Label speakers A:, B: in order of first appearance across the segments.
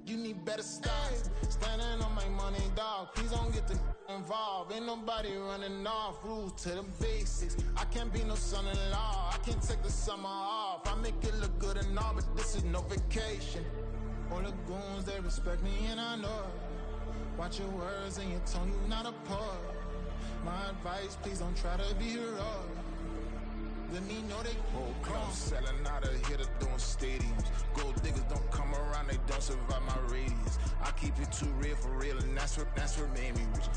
A: You need better styles. Standing on my money, dog. Please don't get the involved. Ain't nobody running off. Rules to the basics. I can't be no son-in-law. I can't take the summer off. I make it look good and all, but this is no vacation. All the goons, they respect me and I know it. Watch your words and your tone, you not a poet. My advice, please don't try to be heroic. Let me know they whole club selling out of here to doing stadiums. Gold diggers don't come around, they don't survive my radius. I keep it too real for real, and that's what made me rich.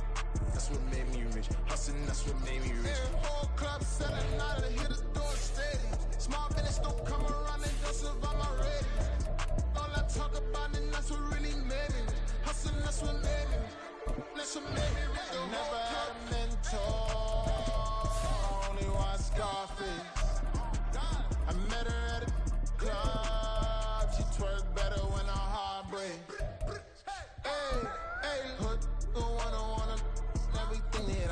A: That's what made me rich. Hustling, that's what made me rich. Whole club selling out of here to doing stadiums. Small business don't come around, they don't survive my radius. All I talk about, and that's what really made me rich. Hustling, that's what made me rich. That's what made me rich. I never had a mentor. Only watch Scarface. I met her at a club. She twerk better when her heart breaks. Hey, hood, the wanna everything that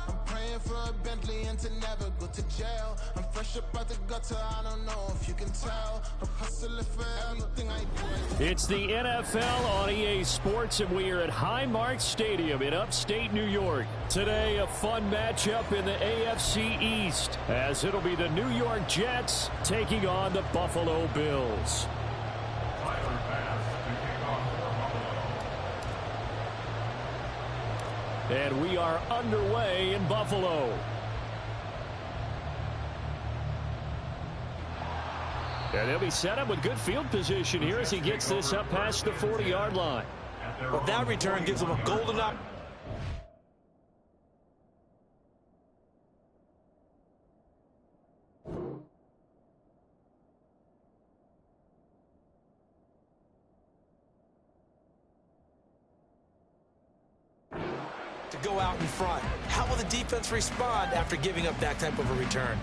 A: I'm praying for a Bentley and to never go to jail. I'm fresh up out the gutter, I don't know if you can tell. I'm hustling for everything I do.
B: It's the NFL on EA Sports, and we are at Highmark Stadium in upstate New York. Today, a fun matchup in the AFC East, as it'll be the New York Jets taking on the Buffalo Bills. And we are underway in Buffalo. And they'll be set up with good field position here as he gets this up past the 40-yard line.
C: Well, that return gives him a golden opportunity to go out in front. How will the defense respond after giving up that type of a return?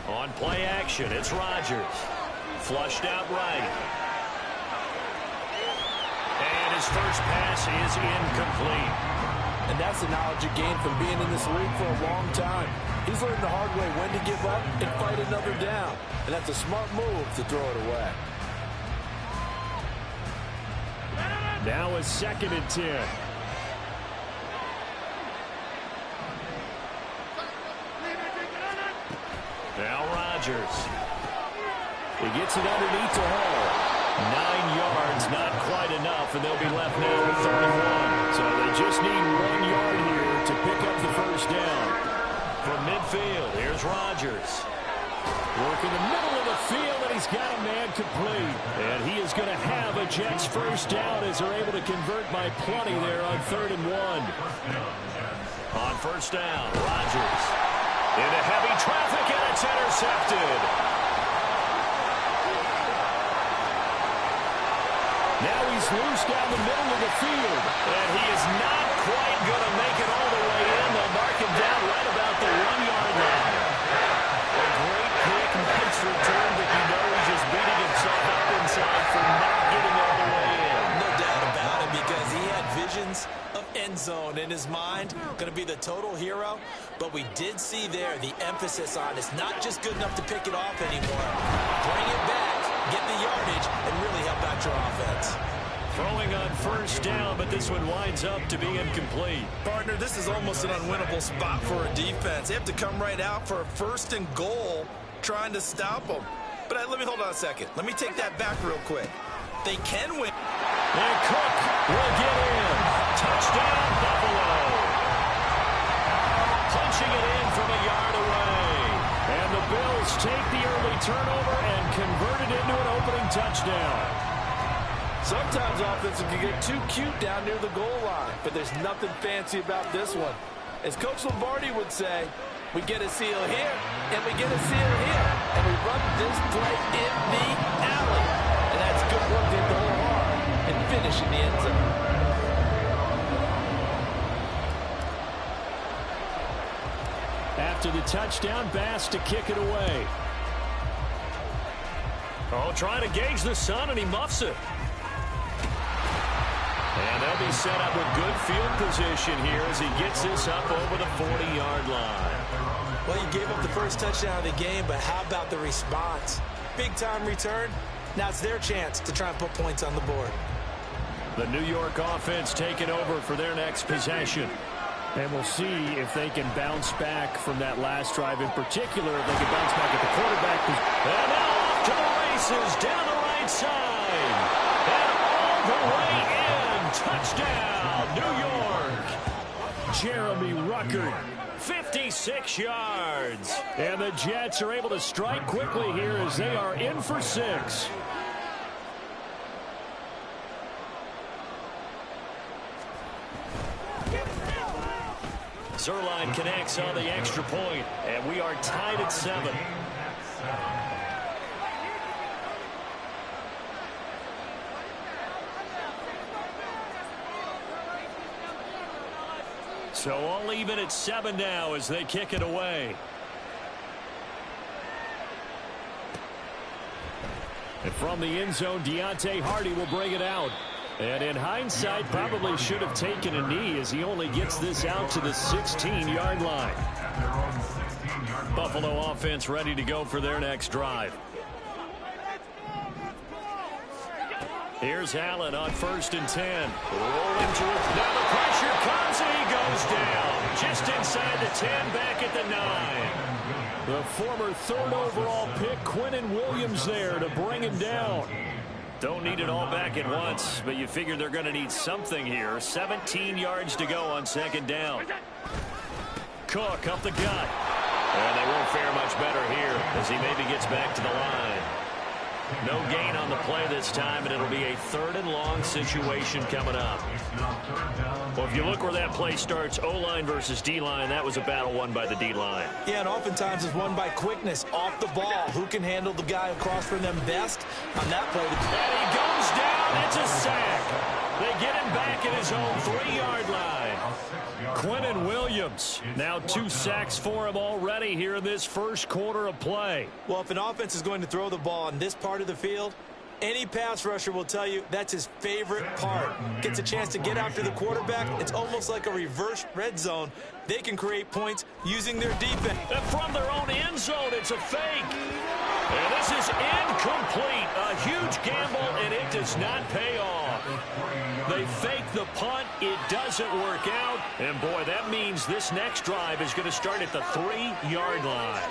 B: On play action, it's Rodgers. Flushed out right. And his first pass is incomplete.
C: And that's the knowledge you gain from being in this league for a long time. He's learned the hard way when to give up and fight another down. And that's a smart move to throw it away.
B: Now a 2nd and 10. Now Rodgers. He gets it underneath to Hall. 9 yards, not quite enough, and they'll be left now with 31. So they just need 1 yard here to pick up the first down. From midfield, here's Rodgers. Working the middle of the field, and he's got a man complete. And he is going to have a Jets first down as they're able to convert by plenty there on 3rd and 1. On first down, Rodgers. Into heavy traffic, and it's intercepted. Now he's loose down the middle of the field. And he is not quite going to make it all the way in. They'll mark him down right about the 1-yard line. A great pick, nice return, but you know he's just beating himself up inside for not getting all the way in.
C: No doubt about it, because he had visions of end zone in his mind. Going to be the total hero. But we did see there the emphasis on it's not just good enough to pick it off anymore. Bring it back, get the yardage, and really help out your offense.
B: Throwing on first down, but this one winds up to be incomplete.
D: Partner, this is almost an unwinnable spot for a defense. They have to come right out for a 1st and goal trying to stop them. But let me hold on a second. Let me take that back real quick. They can win.
B: And Cook will get in. Touchdown, Buffalo. Punching it in from a yard away. And the Bills take the early turnover and convert it into an opening touchdown.
C: Sometimes offenses can get too cute down near the goal line, but there's nothing fancy about this one. As Coach Lombardi would say, we get a seal here, and we get a seal here, and we run this play in the alley. And that's good work to hit the hole hard and finish in the end zone.
B: After the touchdown, Bass to kick it away. Oh, trying to gauge the sun, and he muffs it. And And they'll be set up with good field position here as he gets this up over the 40-yard line.
C: Well, you gave up the first touchdown of the game, but how about the response? Big-time return. Now it's their chance to try and put points on the board.
B: The New York offense taking over for their next possession. And we'll see if they can bounce back from that last drive in particular, if they can bounce back at the quarterback. And now off to the races down the right side. And all the way in. Touchdown, New York. Jeremy Ruckert, 56 yards. And the Jets are able to strike quickly here as they are in for 6. Zerline connects on the extra point, and we are tied at 7. So all even at 7 now as they kick it away. And from the end zone, Deontay Hardy will bring it out. And in hindsight, probably should have taken a knee as he only gets this out to the 16-yard line. Buffalo offense ready to go for their next drive. Here's Allen on 1st and 10. Rolling to it. Now the pressure comes and he goes down. Just inside the 10, back at the 9. The former 3rd overall pick, Quinnen Williams, there to bring him down. Don't need it all back at once, but you figure they're going to need something here. 17 yards to go on 2nd down. Cook up the gut. And they won't fare much better here as he maybe gets back to the line. No gain on the play this time, and it'll be a 3rd and long situation coming up. Well, if you look where that play starts, O-line versus D-line, that was a battle won by the D-line.
C: Yeah, and oftentimes it's won by quickness off the ball. Who can handle the guy across from them best on that play?
B: And he goes down. It's a sack. They get him back at his own 3-yard line. Quinnen Williams, now 2 sacks for him already here in this first quarter of play.
C: Well, if an offense is going to throw the ball in this part of the field, any pass rusher will tell you that's his favorite part. Gets a chance to get after the quarterback. It's almost like a reverse red zone. They can create points using their defense.
B: And from their own end zone, it's a fake. And this is incomplete. A huge gamble, and it does not pay off. They fake the punt. It doesn't work out. And, boy, that means this next drive is going to start at the 3-yard line.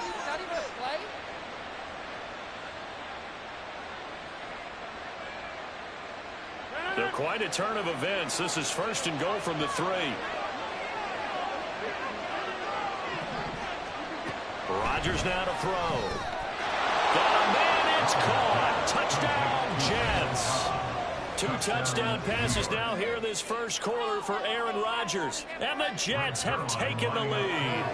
B: So quite a turn of events. This is 1st and goal from the 3. Rodgers now to throw. Got a man, it's caught. Touchdown, Jets. 2 touchdown passes now here in this first quarter for Aaron Rodgers. And the Jets have taken the lead.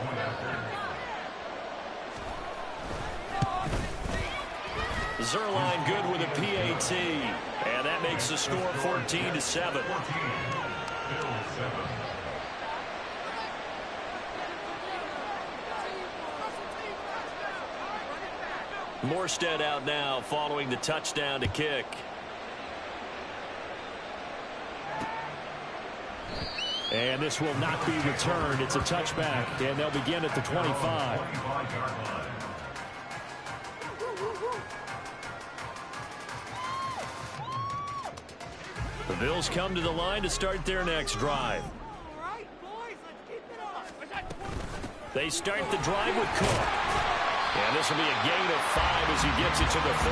B: Zerline good with a PAT. And that makes the score 14-7. Morstead out now following the touchdown to kick. And this will not be returned. It's a touchback, and they'll begin at the 25. The Bills come to the line to start their next drive. They start the drive with Cook. And this will be a gain of 5 as he gets it to the 30.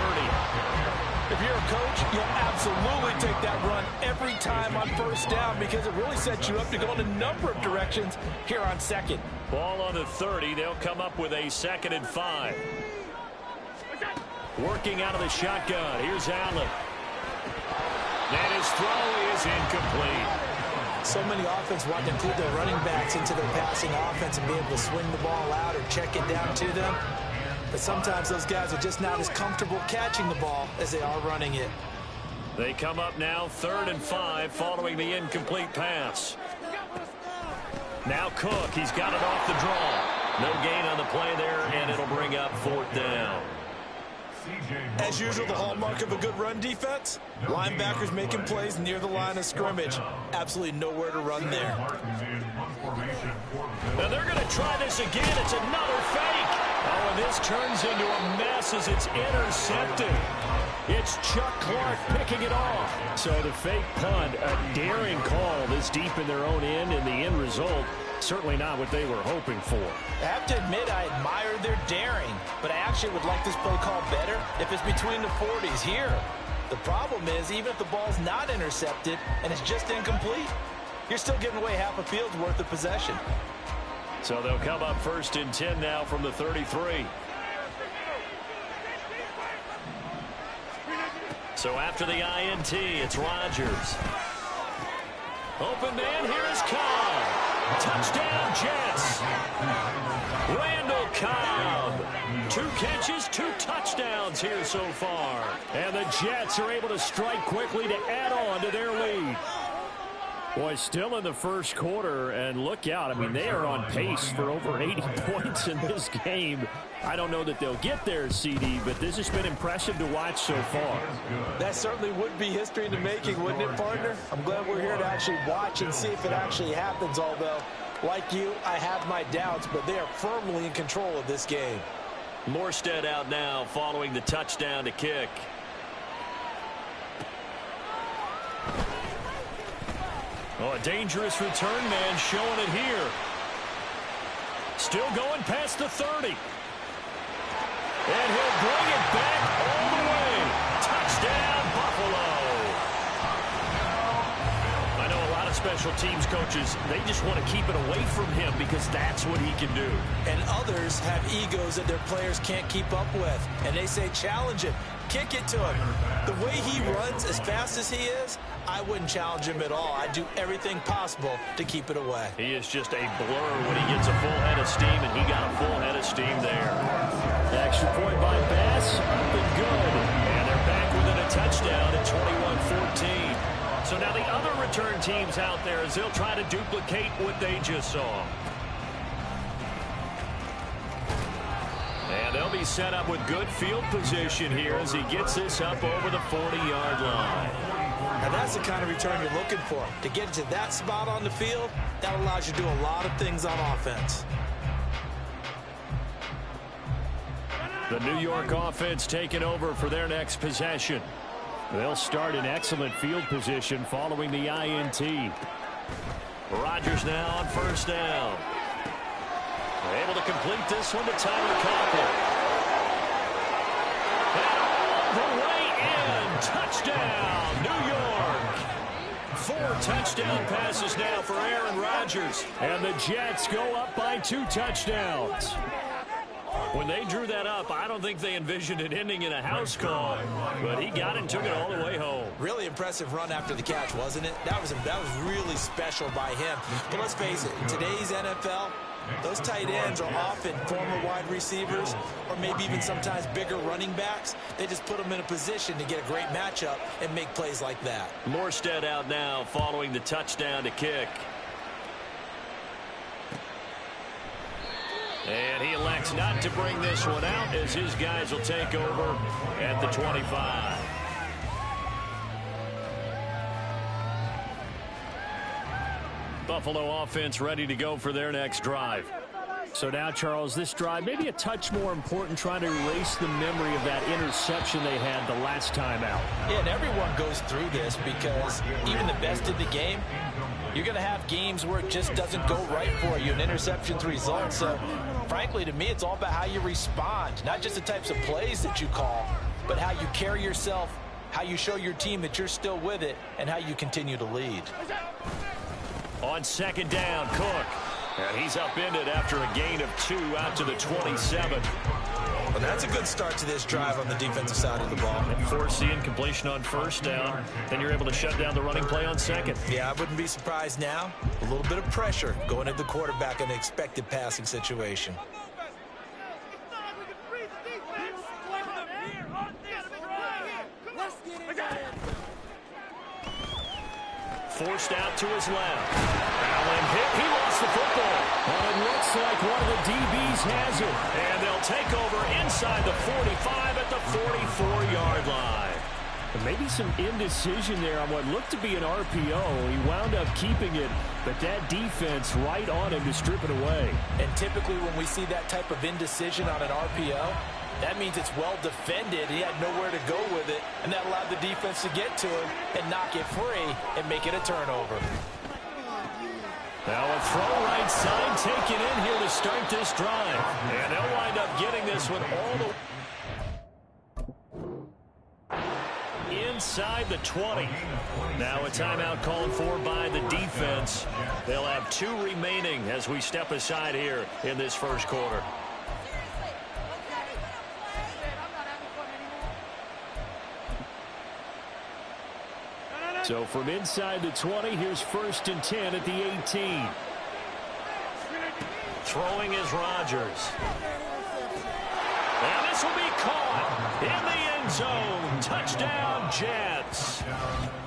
C: If you're a coach, you'll absolutely take that run every time on 1st down because it really sets you up to go in a number of directions here on 2nd.
B: Ball on the 30. They'll come up with a 2nd and 5. Working out of the shotgun. Here's Allen. And his throw is incomplete.
C: So many offenses want to include their running backs into their passing offense and be able to swing the ball out or check it down to them. But sometimes those guys are just not as comfortable catching the ball as they are running it.
B: They come up now 3rd and 5 following the incomplete pass. Now Cook, he's got it off the draw. No gain on the play there, and it'll bring up 4th down.
D: As usual, the hallmark of a good run defense, linebackers making plays near the line of scrimmage. Absolutely nowhere to run there.
B: Now they're going to try this again. It's another fake. Oh, and this turns into a mess as it's intercepted. It's Chuck Clark picking it off. So the fake punt, a daring call this deep in their own end, and the end result, certainly not what they were hoping for.
C: I have to admit, I admire their daring, but I actually would like this play call better if it's between the 40s here. The problem is, even if the ball's not intercepted and it's just incomplete, you're still giving away half a field's worth of possession.
B: So they'll come up 1st and 10 now from the 33. So after the INT, it's Rodgers. Open man, here is Cobb. Touchdown, Jets. Randall Cobb. 2 catches, 2 touchdowns here so far. And the Jets are able to strike quickly to add on to their lead. Boy, still in the first quarter, and look out. I mean, they are on pace for over 80 points in this game. I don't know that they'll get there, CD, but this has been impressive to watch so far.
C: That certainly would be history in the making, wouldn't it, partner? I'm glad we're here to actually watch and see if it actually happens, although, like you, I have my doubts, but they are firmly in control of this game.
B: Morstead out now following the touchdown to kick. Oh, a dangerous return man showing it here. Still going past the 30. And he'll bring it back all the way. Touchdown, Buffalo. I know a lot of special teams coaches, they just want to keep it away from him because that's what he can do.
C: And others have egos that their players can't keep up with. And they say, challenge him. Kick it to him. The way he runs as fast as he is, I wouldn't challenge him at all. I'd do everything possible to keep it away.
B: He is just a blur when he gets a full head of steam, and he got a full head of steam there. The extra point by Bass, up and good. And they're back within a touchdown at 21-14. So now the other return teams out there as they'll try to duplicate what they just saw. And they'll be set up with good field position here as he gets this up over the 40-yard line.
C: And that's the kind of return you're looking for. To get to that spot on the field, that allows you to do a lot of things on offense.
B: The New York offense taking over for their next possession. They'll start in excellent field position following the INT. Rodgers now on 1st down. They're able to complete this one to Tyler Conklin. And all the way in. Touchdown, New York. 4 touchdown passes now for Aaron Rodgers. And the Jets go up by 2 touchdowns. When they drew that up, I don't think they envisioned it ending in a house call, but he got it and took it all the way home.
C: Really impressive run after the catch, wasn't it? That was really special by him. But let's face it, in today's NFL, those tight ends are often former wide receivers or maybe even sometimes bigger running backs. They just put them in a position to get a great matchup and make plays like that.
B: Morstead out now following the touchdown to kick. And he elects not to bring this one out as his guys will take over at the 25. Buffalo offense ready to go for their next drive. So now, Charles, this drive maybe a touch more important, trying to erase the memory of that interception they had the last time out.
C: Yeah, and everyone goes through this because even the best in the game, you're going to have games where it just doesn't go right for you, and interceptions result. So, frankly, to me, it's all about how you respond, not just the types of plays that you call, but how you carry yourself, how you show your team that you're still with it, and how you continue to lead.
B: On 2nd down, Cook. And he's upended after a gain of 2 out to the 27.
C: Well, that's a good start to this drive on the defensive side of the ball.
B: Force the incompletion on 1st down. Then you're able to shut down the running play on 2nd.
C: Yeah, I wouldn't be surprised now. A little bit of pressure going at the quarterback in an expected passing situation.
B: Forced out to his left. Allen hit. He lost the football. And it looks like one of the DBs has it. And they'll take over inside the 45 at the 44-yard line.
E: And maybe some indecision there on what looked to be an RPO. He wound up keeping it, but that defense right on him to strip it away.
C: And typically when we see that type of indecision on an RPO, that means it's well defended. He had nowhere to go with it, and that allowed the defense to get to him and knock it free and make it a turnover.
B: Now a throw right side taken in here to start this drive. And they'll wind up getting this one all the inside the 20. Now a timeout called for by the defense. They'll have 2 remaining as we step aside here in this first quarter.
E: So from inside the 20, here's 1st and 10 at the 18.
B: Throwing is Rodgers. And this will be caught in the end zone. Touchdown, Jets.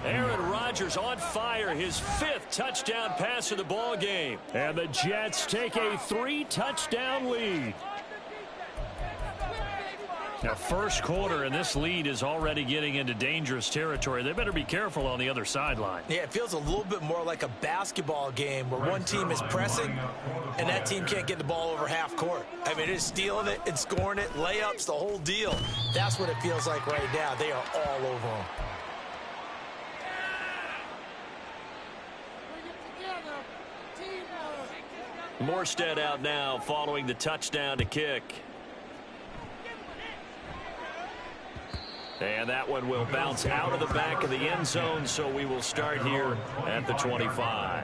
B: Aaron Rodgers on fire, his 5th touchdown pass of the ball game.
E: And the Jets take a 3-touchdown lead.
B: Now, first quarter, and this lead is already getting into dangerous territory. They better be careful on the other sideline.
C: Yeah, it feels a little bit more like a basketball game where one team is pressing and that team can't get the ball over half court. I mean, it's stealing it and scoring it, layups, the whole deal. That's what it feels like right now. They are all over them.
B: Morstead out now following the touchdown to kick. And that one will bounce out of the back of the end zone, so we will start here at the 25.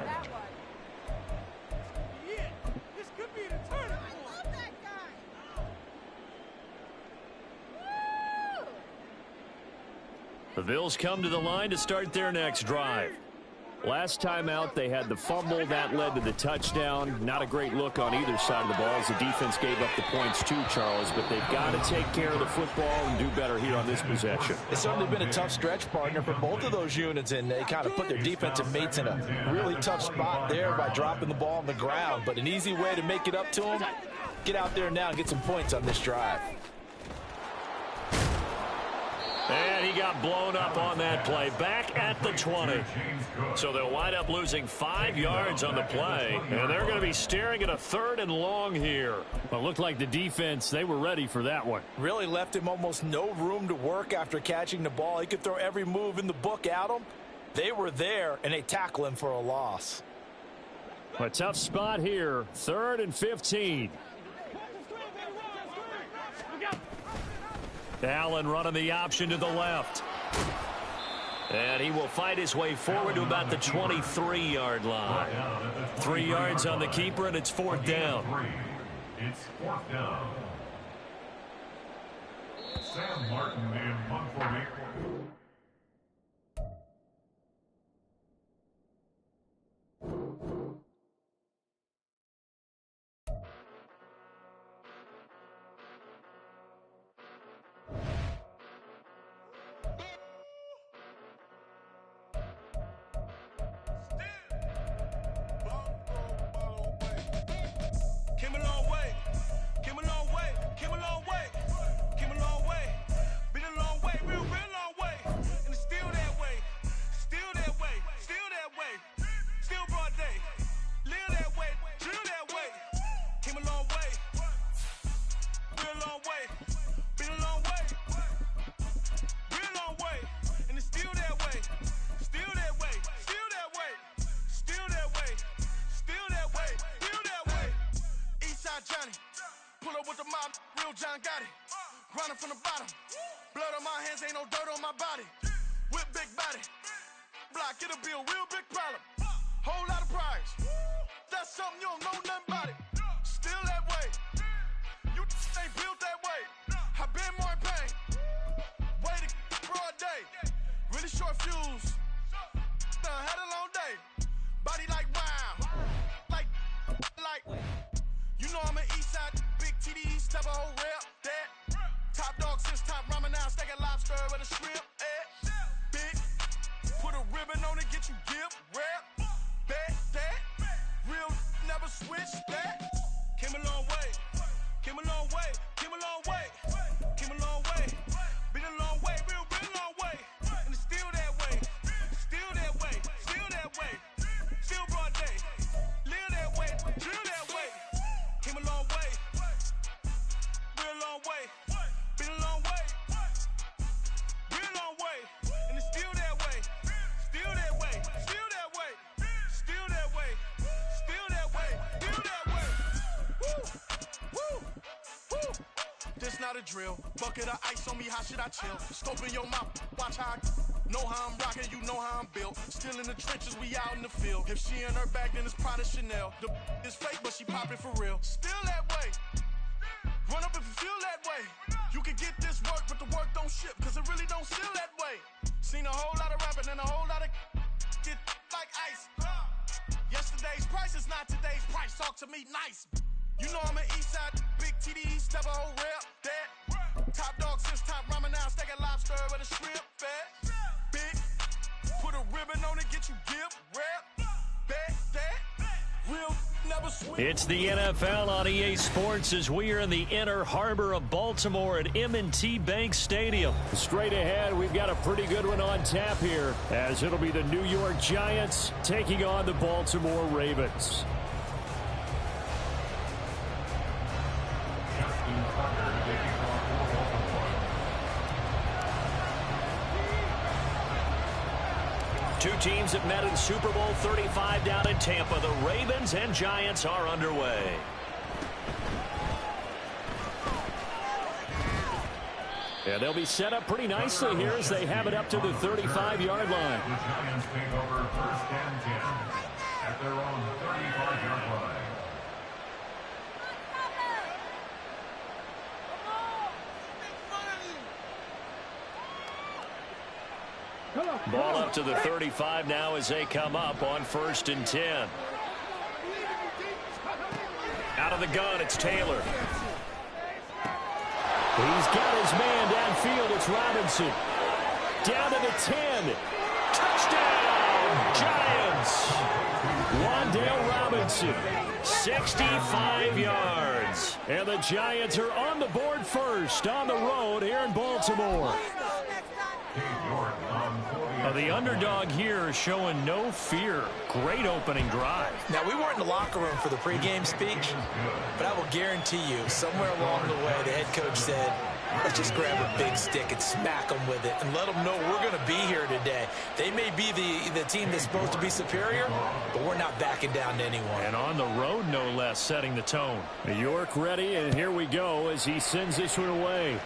B: The Bills come to the line to start their next drive.
E: Last time out, they had the fumble. That led to the touchdown. Not a great look on either side of the ball as the defense gave up the points too, Charles. But they've got to take care of the football and do better here on this possession.
C: It's certainly been a tough stretch, partner, for both of those units, and they kind of put their defensive mates in a really tough spot there by dropping the ball on the ground. But an easy way to make it up to them, get out there now and get some points on this drive.
B: And he got blown up on that play. Back at the 20. So they'll wind up losing 5 yards on the play. And they're going to be staring at a 3rd and long here.
E: Well, it looked like the defense, they were ready for that one.
C: Really left him almost no room to work after catching the ball. He could throw every move in the book at him. They were there, and they tackle him for a loss.
E: A tough spot here. 3rd and 15.
B: Allen running the option to the left. And he will fight his way forward to about the 23-yard line. 3 yards on the keeper, and it's 4th down.
F: It's 4th down. Sam Martin in 148.
A: John got it. Grinding from the bottom. Blood on my hands, ain't no dirt on my body. With big body. Block, it'll be a real big problem. Whole lot of prize. That's something you don't know nothing about it. Still that way. You ain't built that way. I been more in pain. Way to broad day. Really short fuse. Done had a long day. Body like wow. Like. You know I'm an east side. Big TDs, type of whole rep. That. Top dog since top ramen now. Steak and lobster with a shrimp. Big. Put a ribbon on it, get you dip. Rap. Bet that.
G: the drill. Bucket of ice on me, how should I chill? Scope in your mouth, watch how I know how I'm rocking, you know how I'm built. Still in the trenches, we out in the field. If she in her bag, then it's Prada Chanel. The is fake, but she poppin' for real. Still that way. Run up if you feel that way. You can get this work, but the work don't ship, cause it really don't feel that way. Seen a whole lot of rapping and a whole lot of get like ice. Yesterday's price is not today's price. Talk to me nice. You know I'm an Eastside, big TD, step a whole rep, that. Top dog since top ramen now, steak and lobster with a shrimp, fat. Big, put a ribbon on it, get you gift, rep, bet, that. Real, never swing.
B: It's the NFL on EA Sports as we are in the inner harbor of Baltimore at M&T Bank Stadium. Straight ahead, we've got a pretty good one on tap here, as it'll be the New York Giants taking on the Baltimore Ravens. Two teams have met in Super Bowl 35 down in Tampa. The Ravens and Giants are underway. Yeah, they'll be set up pretty nicely here as they have it up to the 35-yard line.
F: The Giants take over first and 10 at their own 35-yard line.
B: Ball up to the 35 now as they come up on first and 10. Out of the gun, it's Taylor. He's got his man downfield. It's Robinson. Down to the 10. Touchdown, Giants. Wan'Dale Robinson, 65 yards. And the Giants are on the board first on the road here in Baltimore. The underdog here is showing no fear. Great opening drive.
C: Now, we weren't in the locker room for the pregame speech, but I will guarantee you, somewhere along the way, the head coach said, let's just grab a big stick and smack them with it and let them know we're going to be here today. They may be the team that's supposed to be superior, but we're not backing down to anyone.
B: And on the road, no less, setting the tone. York ready, and here we go as he sends this one away.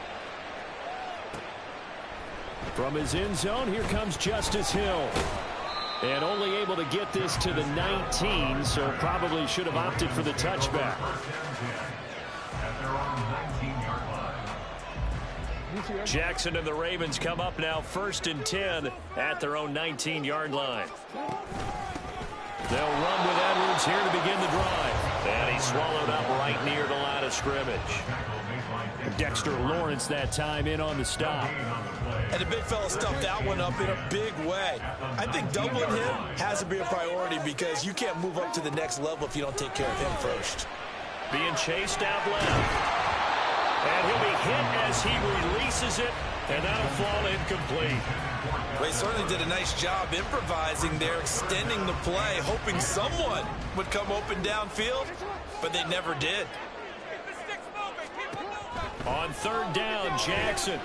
B: From his end zone, here comes Justice Hill. And only able to get this to the 19, so probably should have opted for the touchback. Jackson and the Ravens come up now first and 10 at their own 19-yard line. They'll run with Edwards here to begin the drive. And he's swallowed up right near the line of scrimmage. Dexter Lawrence that time in on the stop.
C: And the big fella stuffed that one up in a big way. I think doubling him has to be a priority because you can't move up to the next level if you don't take care of him first.
B: Being chased out left. And he'll be hit as he releases it, and that'll fall incomplete.
D: They certainly did a nice job improvising there, extending the play, hoping someone would come open downfield, but they never did.
B: On third down, Jackson.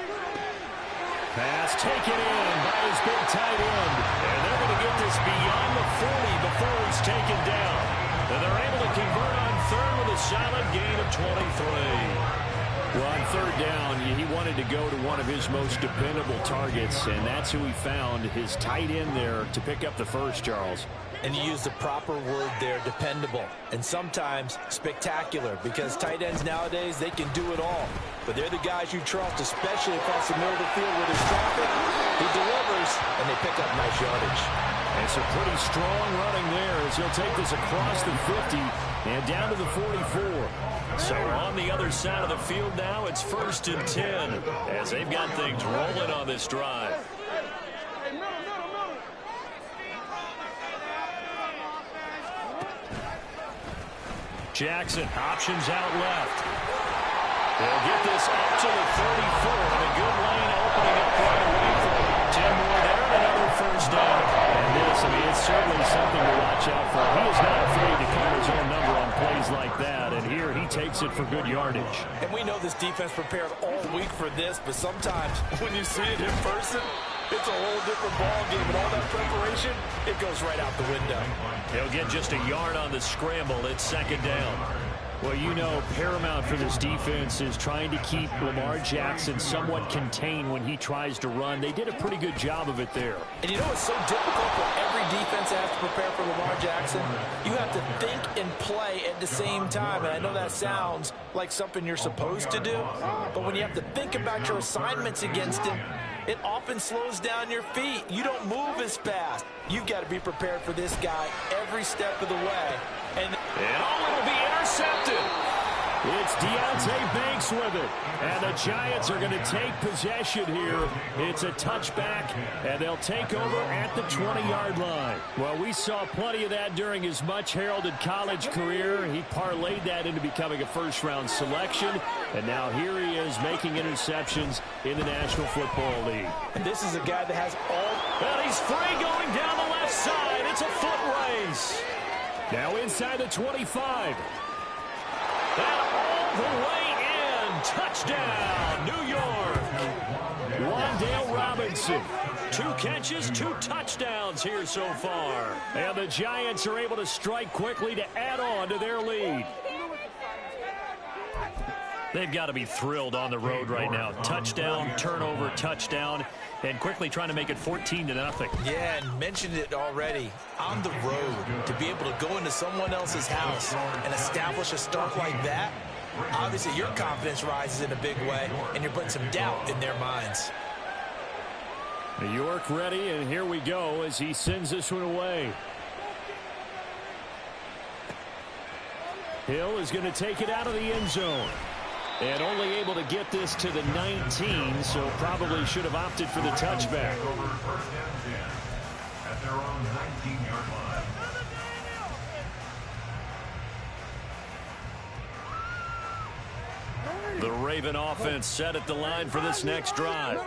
B: Pass taken in by his big tight end. And they're going to get this beyond the 40 before he's taken down. And they're able to convert on third with a solid gain of 23. Well, on third down, he wanted to go to one of his most dependable targets, and that's who he found, his tight end there, to pick up the first, Charles.
C: And you use the proper word there, dependable, and sometimes spectacular, because tight ends nowadays, they can do it all. But they're the guys you trust, especially across the middle of the field where there's traffic. He delivers, and they pick up nice yardage.
B: And some pretty strong running there as he'll take this across the 50 and down to the 44. So on the other side of the field now, it's first and 10 as they've got things rolling on this drive. Jackson options out left. They'll get this up to the 34 and a good lane opening up right away for him. 10 more there and another first down. And this, I mean, it's certainly something to watch out for. He is not afraid to call his own number on plays like that, and here he takes it for good yardage.
C: And we know this defense prepared all week for this, but sometimes when you see it in person, it's a whole different ball game, and all that preparation, it goes right out the window.
B: He'll get just a yard on the scramble. It's second down.
E: Well, you know, paramount for this defense is trying to keep Lamar Jackson somewhat contained when he tries to run. They did a pretty good job of it there.
C: And you know what's so difficult for every defense that has to prepare for Lamar Jackson? You have to think and play at the same time. And I know that sounds like something you're supposed to do, but when you have to think about your assignments against him, it often slows down your feet. You don't move as fast. You've got to be prepared for this guy every step of the way. And
E: it'll be intercepted. It's Deontay Banks with it. And the Giants are going to take possession here. It's a touchback, and they'll take over at the 20-yard line. Well, we saw plenty of that during his much-heralded college career. He parlayed that into becoming a first-round selection, and now here he is making interceptions in the National Football League.
C: And this is a guy that has all...
E: Well, he's free going down the left side. It's a foot race. Now inside the 25. And all the way in. Touchdown, New York. Wan'Dale Robinson. 2 catches, 2 touchdowns here so far. And the Giants are able to strike quickly to add on to their lead. They've got to be thrilled on the road right now. Touchdown, turnover, touchdown, and quickly trying to make it 14-0.
C: Yeah, and mentioned it already. On the road, to be able to go into someone else's house and establish a start like that, obviously your confidence rises in a big way, and you're putting some doubt in their minds.
E: New York ready, and here we go as he sends this one away. Hill is going to take it out of the end zone. And only able to get this to the 19, so probably should have opted for the touchback.
F: Over first and 10 at their own 19-yard line.
E: The Raven offense set at the line for this next drive.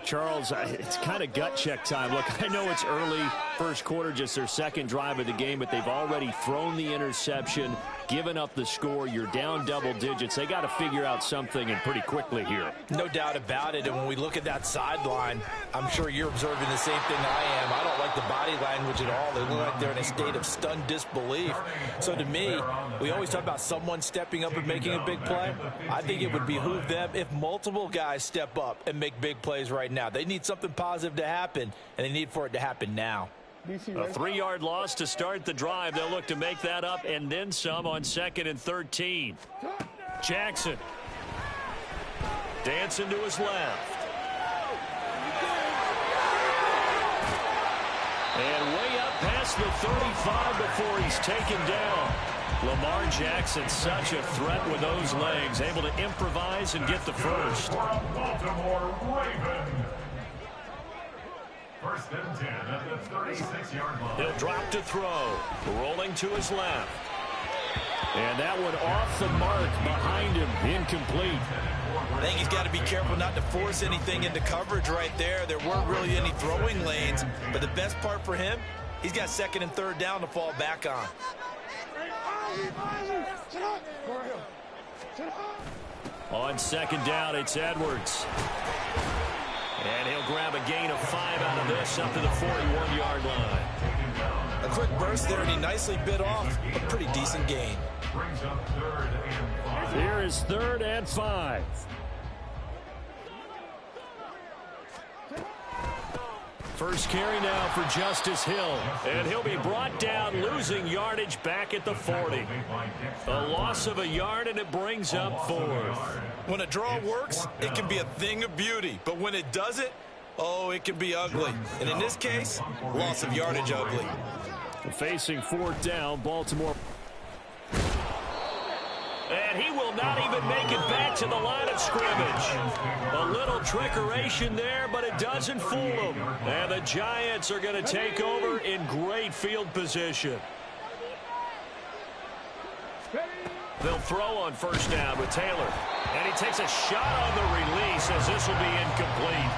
E: Charles, it's kind of gut check time. Look, I know it's early, first quarter, just their second drive of the game, but they've already thrown the interception, given up the score. You're down double digits. They got to figure out something, and pretty quickly here.
C: No doubt about it, and when we look at that sideline, I'm sure you're observing the same thing I am. I don't like the body language at all. They look like they're in a state of stunned disbelief. So to me, we always talk about someone stepping up and making a big play. I think it would behoove them if multiple guys step up and make big plays right now. They need something positive to happen, and they need for it to happen now.
E: A 3-yard loss to start the drive. They'll look to make that up and then some on 2nd and 13. Jackson dancing to his left. And way up past the 35 before he's taken down. Lamar Jackson, such a threat with those legs, able to improvise and get the first.
F: Baltimore Raven. First and 10 at the 36-yard line.
E: He'll drop to throw. Rolling to his left. And that one off the mark behind him. Incomplete.
D: I think he's got to be careful not to force anything into coverage right there. There weren't really any throwing lanes. But the best part for him, he's got 2nd and 3rd down to fall back on.
E: On 2nd down, it's Edwards. And he'll grab a gain of 5 out of this up to the 41-yard line.
D: A quick burst there, and he nicely bit off a pretty decent gain.
F: Brings up 3rd and 5.
E: Here is 3rd and 5. First carry now for Justice Hill. And he'll be brought down, losing yardage back at the 40. A loss of a yard, and it brings up 4th.
D: When a draw works, it can be a thing of beauty. But when it doesn't, oh, it can be ugly. And in this case, loss of yardage ugly.
E: Facing 4th down, Baltimore. And he will not even make it back to the line of scrimmage. A little trickeration there, but it doesn't fool him. And the Giants are going to take over in great field position. They'll throw on 1st down with Taylor. And he takes a shot on the release as this will be incomplete.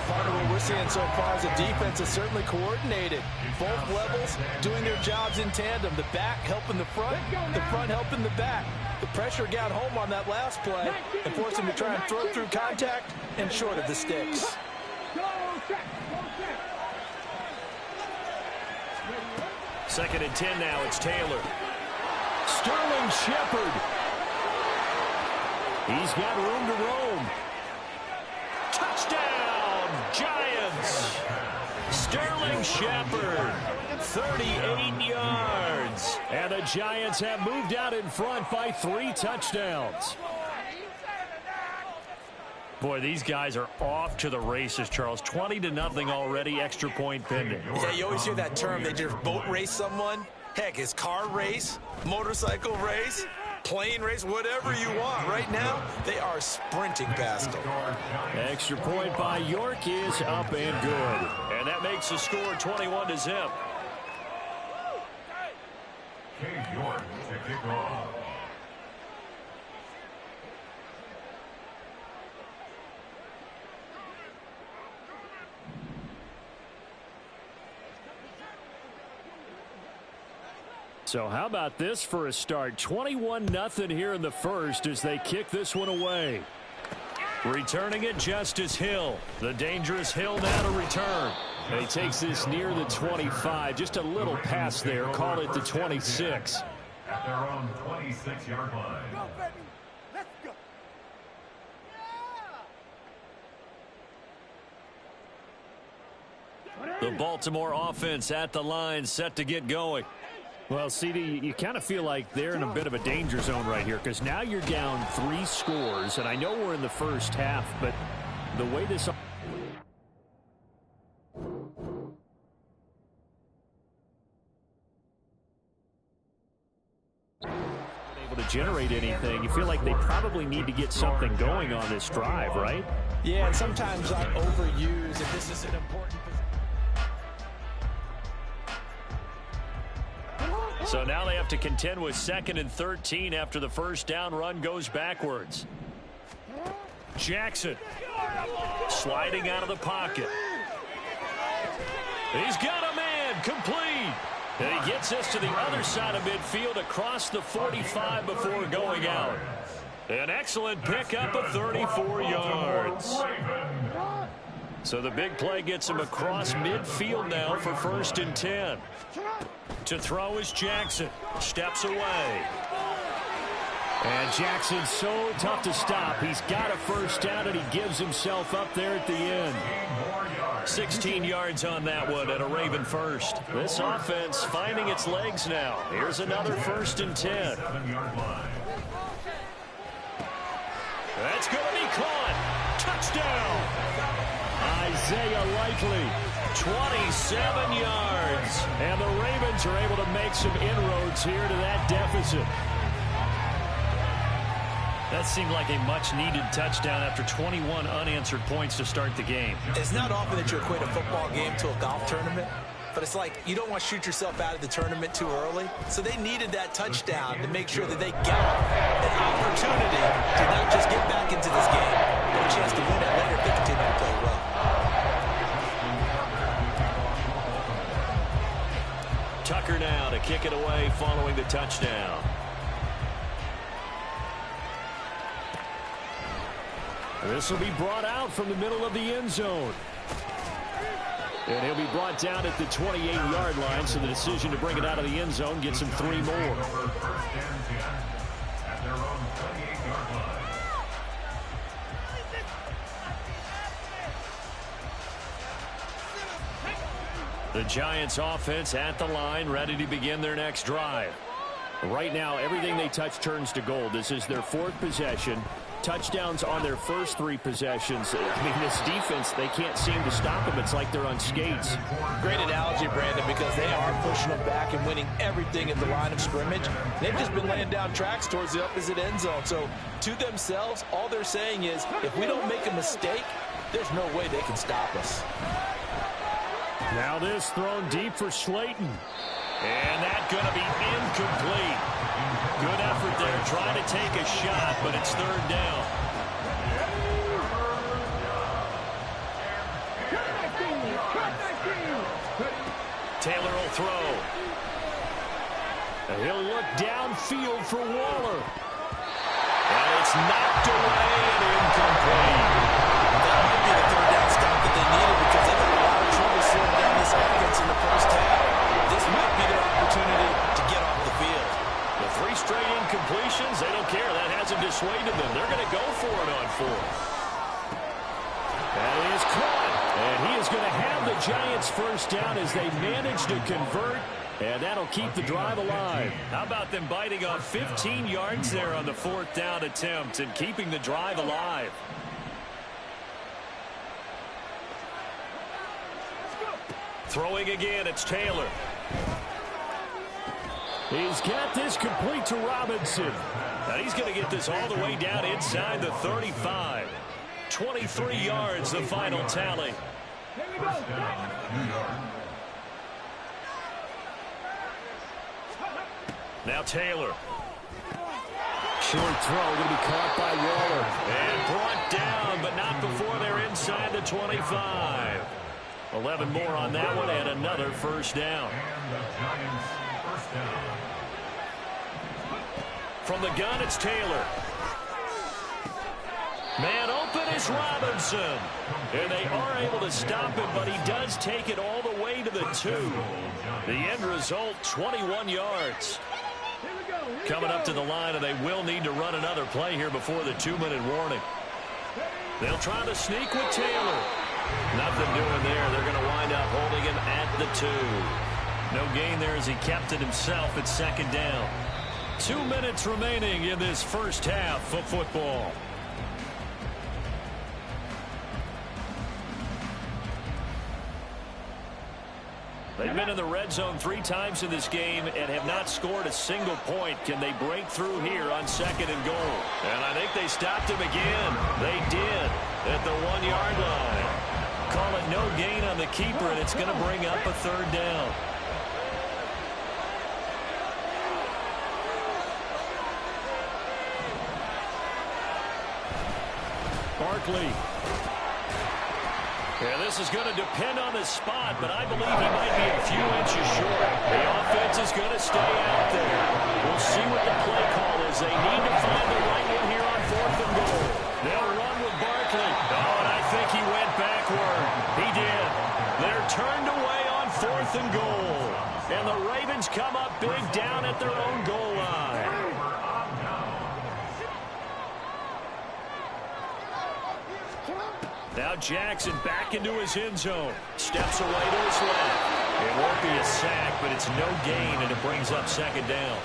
C: Part of what we're seeing so far is the defense is certainly coordinated. Both levels doing their jobs in tandem. The back helping the front helping the back. The pressure got home on that last play and forced him to try and throw through contact and short of the sticks.
E: 2nd and 10 now. It's Taylor. Sterling Shepard. He's got room to roam. Touchdown, Giants. Sterling Shepard, 38 yards. And the Giants have moved out in front by 3 touchdowns.
B: Boy, these guys are off to the races, Charles. 20-0 already, extra point pending.
D: Yeah, you always hear that term. They just boat race someone. Heck, it's car race, motorcycle race, plane race, whatever you want. Right now, they are sprinting past them.
E: Extra point by York is up and good.
B: And that makes the score 21-0.
F: Kay York to kick off.
E: So how about this for a start? 21-0 here in the first as they kick this one away.
B: Returning it, Justice Hill. The dangerous Hill now to return.
E: And he takes this near the 25. Just a little pass there. Call it the 26.
F: At their own 26-yard line.
G: Go, baby. Let's go.
B: The Baltimore offense at the line, set to get going.
E: Well, CD, you kind of feel like they're in a bit of a danger zone right here because now you're down 3 scores, and I know we're in the first half, but the way this able to generate anything, you feel like they probably need to get something going on this drive, right?
C: Yeah, and sometimes I overuse if this is an important position.
B: So now they have to contend with 2nd and 13 after the first down run goes backwards. Jackson sliding out of the pocket. He's got a man complete. And he gets us to the other side of midfield across the 45 before going out. An excellent pickup of 34 yards. So the big play gets him across midfield now for 1st and 10. To throw is Jackson. Steps away. And Jackson's so tough to stop. He's got a first down, and he gives himself up there at the end. 16 yards on that one and a Raven first. This offense finding its legs now. Here's another 1st and 10. That's going to be caught. Touchdown. Isaiah Likely, 27 yards. And the Ravens are able to make some inroads here to that deficit. That seemed like a much-needed touchdown after 21 unanswered points to start the game.
D: It's not often that you equate a football game to a golf tournament, but it's like you don't want to shoot yourself out of the tournament too early. So they needed that touchdown to make sure that they got an opportunity to not just get back into this game, but a chance to win it later if they continue to play well.
B: Tucker now to kick it away following the touchdown.
E: This will be brought out from the middle of the end zone. And he'll be brought down at the 28-yard line, so the decision to bring it out of the end zone gets him 3 more.
B: The Giants offense at the line, ready to begin their next drive.
E: Right now, everything they touch turns to gold. This is their 4th possession. Touchdowns on their first 3 possessions. I mean, this defense, they can't seem to stop them. It's like they're on skates.
C: Great analogy, Brandon, because they are pushing them back and winning everything at the line of scrimmage. They've just been laying down tracks towards the opposite end zone. So to themselves, all they're saying is, if we don't make a mistake, there's no way they can stop us.
E: Now this thrown deep for Slayton.
B: And that's going to be incomplete. Good effort there, trying to take a shot, but it's 3rd down. Taylor will throw.
E: And he'll look downfield for Waller.
B: And it's knocked away and incomplete.
D: That might be the 3rd down stop that they needed because they've had a lot of trouble slowing down this offense in the first half. This might be their opportunity to get off the field.
B: The 3 completions, they don't care. That hasn't dissuaded them. They're going to go for it on 4th. That is caught. And he is going to have the Giants first down as they manage to convert. And that'll keep the drive alive. How about them biting off 15 yards there on the 4th down attempt and keeping the drive alive? Throwing again, it's Taylor. He's got this complete to Robinson. And he's going to get this all the way down inside the 35. 23 yards, the final tally. Now Taylor. Short throw, going to be caught by Waller. And brought down, but not before they're inside the 25. 11 more on that one, and another first down. From the gun, it's Taylor. Man open is Robinson. And they are able to stop him, but he does take it all the way to the 2. The end result, 21 yards. Coming up to the line, and they will need to run another play here before the 2-minute warning. They'll try to sneak with Taylor. Nothing doing there. They're going to wind up holding him at the 2. No gain there as he kept it himself at 2nd down. 2 minutes remaining in this first half of football. They've been in the red zone 3 times in this game and have not scored a single point. Can they break through here on 2nd and goal? And I think they stopped him again. They did at the 1-yard line. Call it no gain on the keeper, and it's going to bring up a 3rd down. Barkley. Yeah, this is going to depend on the spot, but I believe he might be a few inches short. The offense is going to stay out there. We'll see what the play call is. They need to find the right one here on 4th and goal. They'll run with Barkley. Oh, and I think he went backward. He did. They're turned away on 4th and goal. And the Ravens come up big down at their own goal line. Now Jackson back into his end zone. Steps away to his left. It won't be a sack, but it's no gain, and it brings up 2nd down.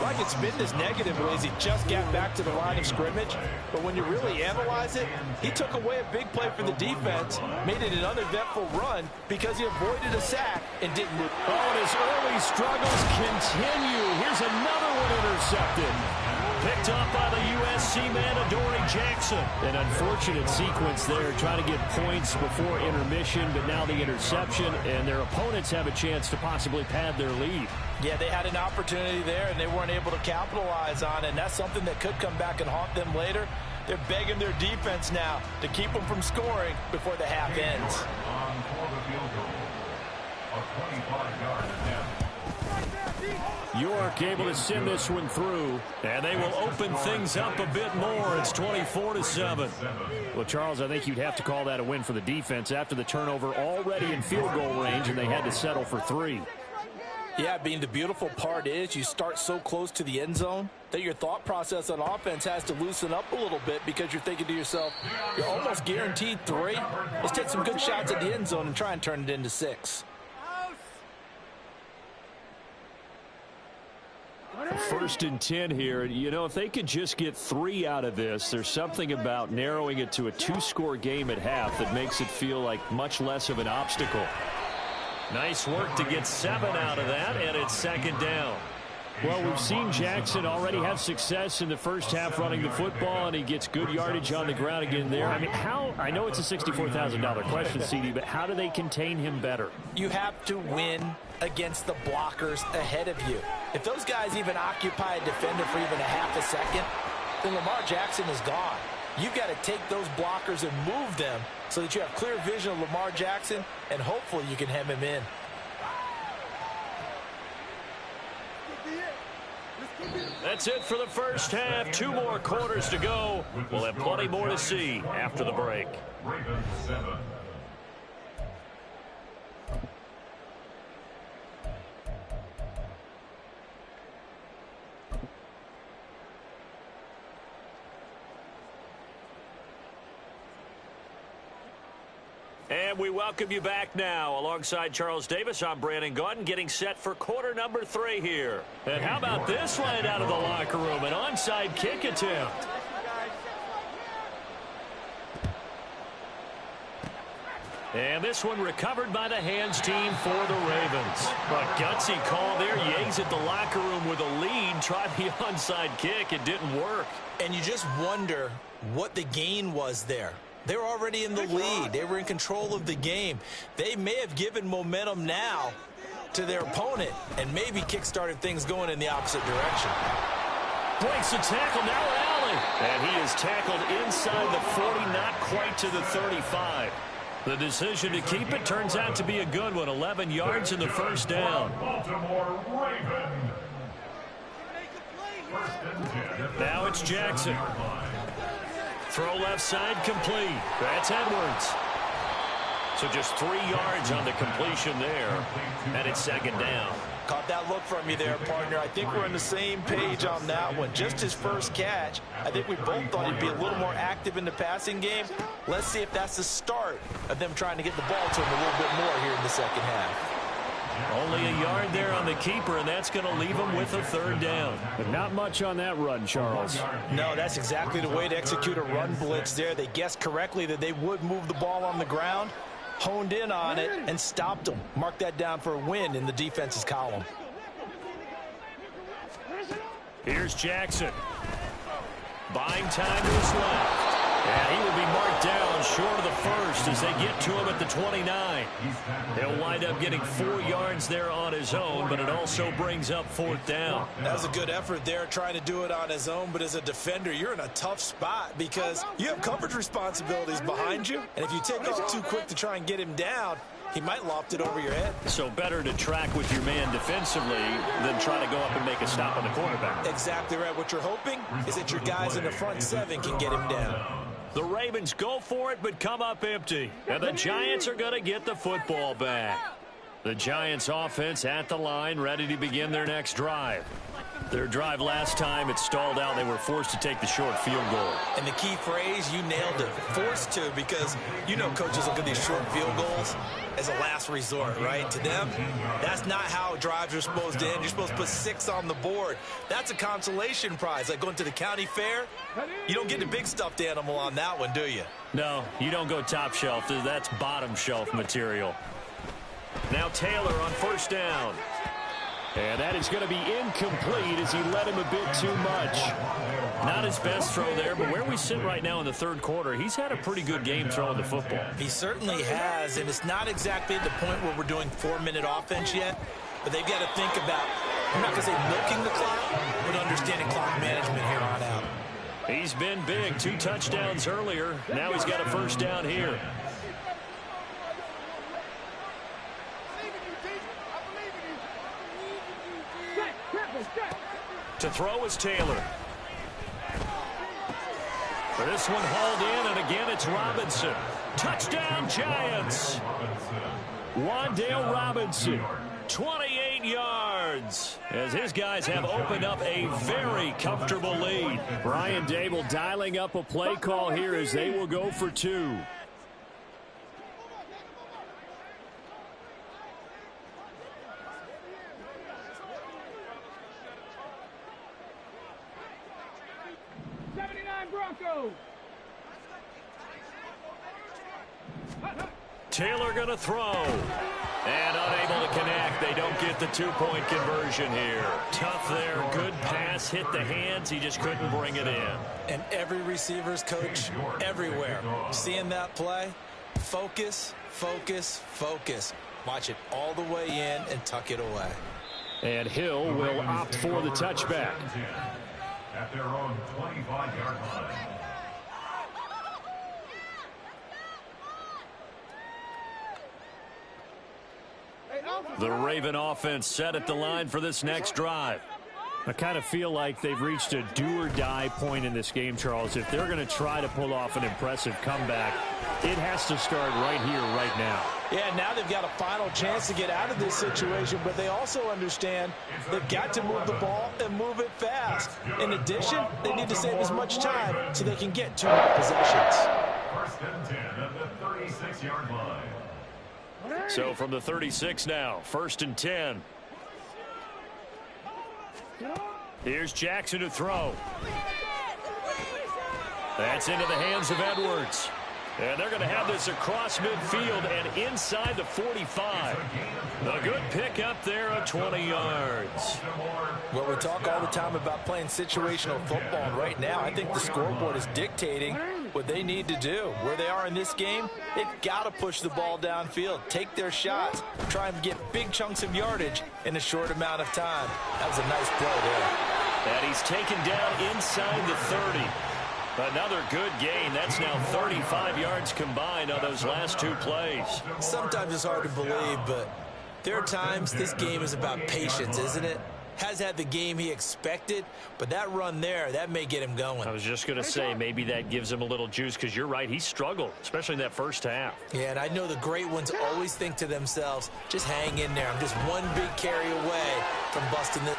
C: Like it's been this negative ways. He just got back to the line of scrimmage. But when you really analyze it, he took away a big play for the defense, made it an uneventful run because he avoided a sack and didn't move.
B: Oh, and his early struggles continue. Here's another one intercepted. Picked off by the USC man, Adoree Jackson. An unfortunate sequence there, trying to get points before intermission, but now the interception, and their opponents have a chance to possibly pad their lead.
C: Yeah, they had an opportunity there, and they weren't able to capitalize on it, and that's something that could come back and haunt them later. They're begging their defense now to keep them from scoring before the half ends.
F: On for the field goal, a 25-yard attempt.
B: York able to send this one through, and they will open things up a bit more. It's 24-7. Well, Charles, I think you'd have to call that a win for the defense after the turnover already in field goal range, and they had to settle for 3.
C: Yeah, the beautiful part is you start so close to the end zone that your thought process on offense has to loosen up a little bit because you're thinking to yourself, you're almost guaranteed 3. Let's take some good shots at the end zone and try and turn it into 6.
B: 1st and 10 here. You know, if they could just get 3 out of this, there's something about narrowing it to a 2-score game at half that makes it feel like much less of an obstacle. Nice work to get 7 out of that, and it's 2nd down. Well, we've seen Jackson already have success in the first half running the football, and he gets good yardage on the ground again there. I mean, I know it's a $64,000 question, CD, but how do they contain him better?
C: You have to win against the blockers ahead of you. If those guys even occupy a defender for even a half a second, then Lamar Jackson is gone. You've got to take those blockers and move them so that you have clear vision of Lamar Jackson, and hopefully you can hem him in.
B: That's it for the first half. 2 more quarters to go. We'll have plenty more to see after the break.
F: Ravens 7.
B: And we welcome you back now. Alongside Charles Davis, I'm Brandon Gaudin, getting set for quarter number 3 here. And how about this line out of the locker room? An onside kick attempt. And this one recovered by the hands team for the Ravens. A gutsy call there. Yates at the locker room with a lead. Tried the onside kick. It didn't work.
D: And you just wonder what the gain was there. They were already in the lead. They were in control of the game. They may have given momentum now to their opponent and maybe kick-started things going in the opposite direction.
B: Breaks the tackle, now Allen. And he is tackled inside the 40, not quite to the 35. The decision to keep it turns out to be a good one. 11 yards in the first down.
F: Baltimore Raven.
B: Now it's Jackson. Throw left side complete. That's Edwards. So just 3 yards on the completion there. And it's second down.
C: Caught that look from you there, partner. I think we're on the same page on that one. Just his first catch. I think we both thought he'd be a little more active in the passing game. Let's see if that's the start of them trying to get the ball to him a little bit more here in the second half.
B: Only a yard there on the keeper, and that's going to leave him with a third down.
E: But not much on that run, Charles.
C: No, that's exactly the way to execute a run blitz there. They guessed correctly that they would move the ball on the ground, honed in on it, and stopped them. Mark that down for a win in the defense's column.
B: Here's Jackson. Buying time to his left. And he will be marked down short of the first as they get to him at the 29. He'll wind up getting 4 yards there on his own, but it also brings up fourth down.
D: That was a good effort there trying to do it on his own, but as a defender, you're in a tough spot because you have coverage responsibilities behind you, and if you take off too quick to try and get him down, he might loft it over your head.
B: So better to track with your man defensively than try to go up and make a stop on the quarterback.
D: Exactly right. What you're hoping is that your guys in the front 7 can get him down.
B: The Ravens go for it, but come up empty. And the Giants are going to get the football back. The Giants offense at the line, ready to begin their next drive. Their drive last time, it stalled out. They were forced to take the short field goal.
D: And the key phrase, you nailed it, forced to, because you know coaches look at these short field goals as a last resort, right? To them, that's not how drives are supposed to end. You're supposed to put 6 on the board. That's a consolation prize, like going to the county fair. You don't get the big stuffed animal on that one, do you?
B: No, you don't go top shelf. That's bottom shelf material. Now Taylor on first down. And that is going to be incomplete as he led him a bit too much. Not his best throw there, but where we sit right now in the third quarter, he's had a pretty good game throwing the football.
D: He certainly has, and it's not exactly at the point where we're doing 4-minute offense yet, but they've got to think about, I'm not going to say milking the clock, but understanding clock management here on out.
B: He's been big. 2 touchdowns earlier. Now he's got a first down here. To throw is Taylor. This one hauled in, and again it's Robinson. Touchdown, Giants. Wan'Dale Robinson, 28 yards, as his guys have opened up a very comfortable lead.
E: Brian Dable dialing up a play call here as they will go for 2.
B: Taylor going to throw. And unable to connect. They don't get the 2-point conversion here. Tough there. Good pass. Hit the hands. He just couldn't bring it in.
D: And every receiver's coach everywhere. Seeing that play, focus, focus, focus. Watch it all the way in and tuck it away.
E: And Hill will opt for the touchback.
F: At their own 25-yard line.
B: The Raven offense set at the line for this next drive.
E: I kind of feel like they've reached a do-or-die point in this game, Charles. If they're going to try to pull off an impressive comeback, it has to start right here, right now.
C: Yeah, now they've got a final chance to get out of this situation, but they also understand they've got to move the ball and move it fast. In addition, they need to save as much time so they can get 2 more possessions.
F: First and 10 at the 36-yard line.
B: So from the 36 now, 1st and 10. Here's Jackson to throw. That's into the hands of Edwards. And they're going to have this across midfield and inside the 45. A good pick up there of 20 yards.
C: Well, we talk all the time about playing situational football, and right now I think the scoreboard is dictating what they need to do. Where they are in this game, they've got to push the ball downfield, take their shots, try and get big chunks of yardage in a short amount of time. That was a nice play there.
B: And he's taken down inside the 30. Another good gain. That's now 35 yards combined on those last 2 plays.
C: Sometimes it's hard to believe, but there are times this game is about patience, isn't it? Has had the game he expected, but that run there, that may get him going.
B: I was just going to say, maybe that gives him a little juice, because you're right, he struggled, especially in that first half.
C: Yeah, and I know the great ones always think to themselves, just hang in there. I'm just one big carry away from busting it.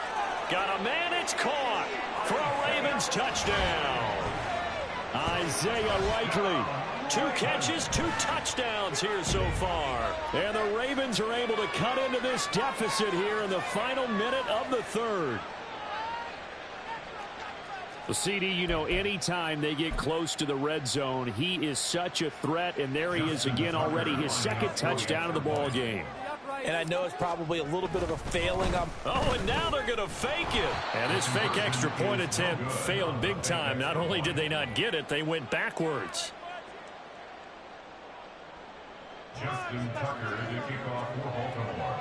B: Got a man, it's caught for a Ravens touchdown. Isaiah Likely, 2 catches, 2 touchdowns here so far. And the Ravens are able to cut into this deficit here in the final minute of the 3rd. Well, CD, you know, anytime they get close to the red zone, he is such a threat, and there he is again already, his 2nd touchdown of the ball game.
C: And I know it's probably a little bit of a failing.
B: Oh, and now they're going to fake it. And this fake extra point attempt failed big time. Not only did they not get it, they went backwards.
F: Justin Tucker to kick off for Baltimore.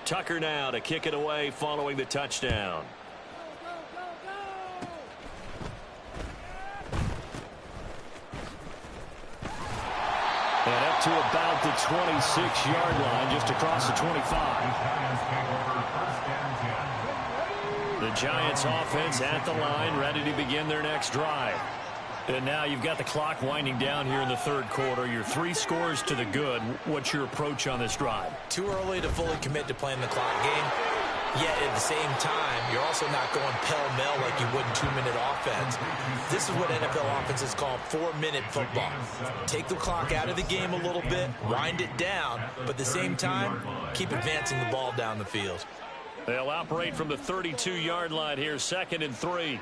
B: Tucker now to kick it away following the touchdown. And up to about the 26-yard line, just across the 25. The Giants offense at the line, ready to begin their next drive. And now you've got the clock winding down here in the 3rd quarter. You're 3 scores to the good. What's your approach on this drive?
C: Too early to fully commit to playing the clock game. Yet at the same time, you're also not going pell-mell like you would in 2-minute offense. This is what NFL offenses call 4-minute football. Take the clock out of the game a little bit, wind it down, but at the same time, keep advancing the ball down the field.
B: They'll operate from the 32-yard line here, 2nd and 3.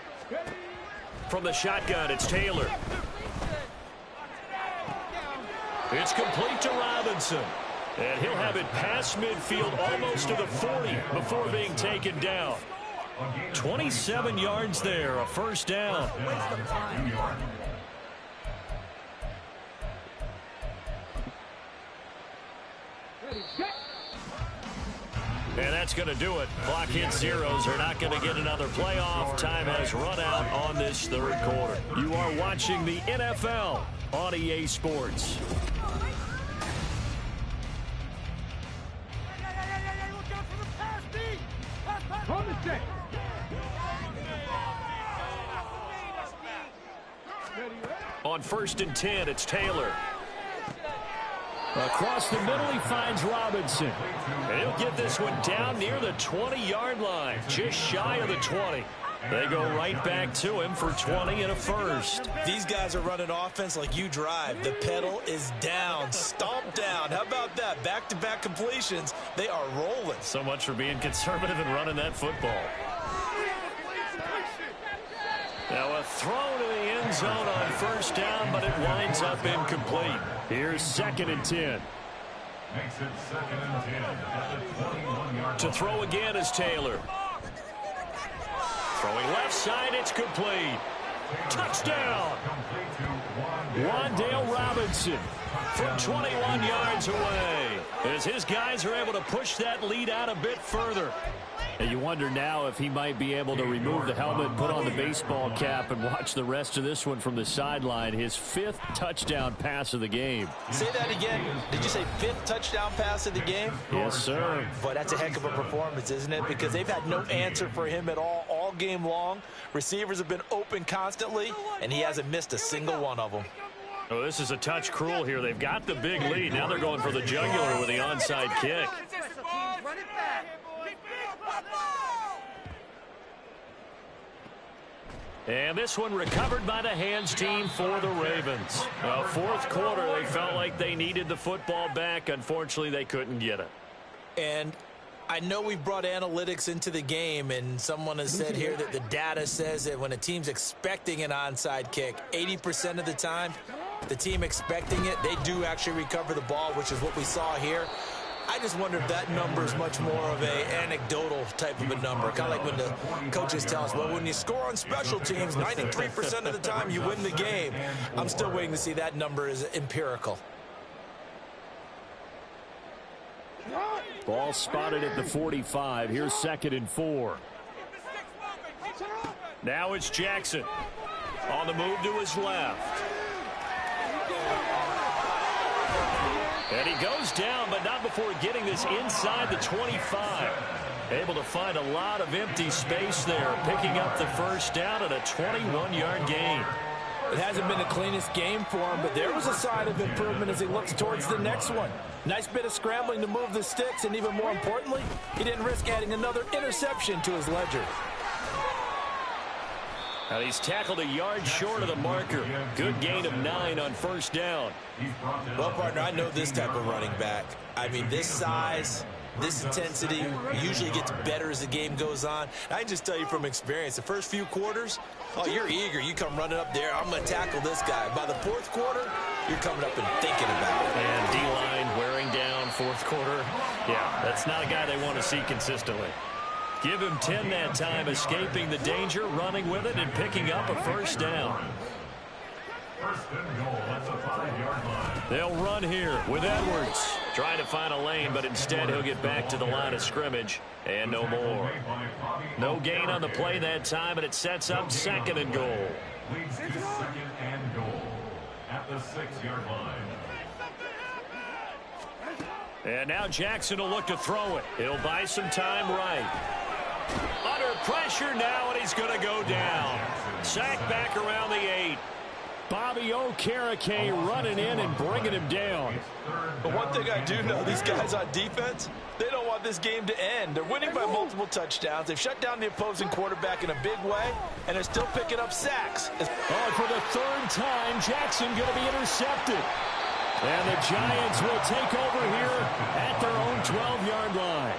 B: From the shotgun, it's Taylor. It's complete to Robinson. And he'll have it past midfield almost to the 40 before being taken down. 27 yards there, a 1st down. And that's going to do it. Clock hits zeros. They're not going to get another playoff. Time has run out on this 3rd quarter. You are watching the NFL on EA Sports. On 1st and 10, it's Taylor. Across the middle, he finds Robinson. And he'll get this one down near the 20-yard line, just shy of the 20. They go right back to him for 20 and a 1st.
C: These guys are running offense like you drive. The pedal is down, stomped down. How about that? Back-to-back completions. They are rolling.
B: So much for being conservative and running that football. Now a throw to the end zone on 1st down, but it winds up incomplete. Here's 2nd and 10.
F: Makes it 2nd and 10 at the 21-yard
B: To throw again is Taylor. Throwing left side, it's complete. Touchdown! Wan'Dale Robinson from 21 yards away, as his guys are able to push that lead out a bit further. And you wonder now if he might be able to remove the helmet, put on the baseball cap, and watch the rest of this one from the sideline. His 5th touchdown pass of the game.
C: Say that again. Did you say 5th touchdown pass of the game?
B: Yes, sir.
C: But that's a heck of a performance, isn't it? Because they've had no answer for him at all game long. Receivers have been open constantly, and he hasn't missed a single one of them.
B: Oh, this is a touch cruel here. They've got the big lead. Now they're going for the jugular with the onside kick. And this one recovered by the hands team for the Ravens. Fourth quarter, they felt like they needed the football back. Unfortunately, they couldn't get it.
D: And I know we've brought analytics into the game, and someone has said here that the data says that when a team's expecting an onside kick, 80% of the time, the team expecting it, they do actually recover the ball, which is what we saw here. I just wonder if that number is much more of a anecdotal type of a number. Kind of like when the coaches tell us, well, when you score on special teams, 93% of the time you win the game. I'm still waiting to see that number is empirical.
E: Ball spotted at the 45. Here's 2nd and 4.
B: Now it's Jackson on the move to his left. And he goes down, but not before getting this inside the 25. Able to find a lot of empty space there, picking up the first down at a 21-yard gain.
C: It hasn't been the cleanest game for him, but there was a sign of improvement as he looks towards the next one. Nice bit of scrambling to move the sticks, and even more importantly, he didn't risk adding another interception to his ledger.
B: Now he's tackled a yard short of the marker. Good gain of 9 on first down.
D: Well, partner, I know this type of running back. I mean, this size, this intensity usually gets better as the game goes on. I can just tell you from experience, the first few quarters, oh, you're eager. You come running up there, I'm going to tackle this guy. By the fourth quarter, you're coming up and thinking about it.
B: And D-line wearing down fourth quarter. Yeah, that's not a guy they want to see consistently. Give him 10 that time, escaping the danger, running with it, and picking up a first down.
F: First and goal at the 5-yard line.
B: They'll run here with Edwards. Trying to find a lane, but instead he'll get back to the line of scrimmage. And no more. No gain on the play that time, and it sets up 2nd and goal.
F: Leads to 2nd and goal at the 6-yard line.
B: And now Jackson will look to throw it. He'll buy some time right. Under pressure now, and he's going to go down. Sacked back around the 8.
E: Bobby Okereke running in and bringing him down.
C: But one thing I do know, these guys on defense, they don't want this game to end. They're winning by multiple touchdowns. They've shut down the opposing quarterback in a big way, and they're still picking up sacks.
E: Oh, for the 3rd time, Jackson going to be intercepted. And the Giants will take over here at their own 12-yard line.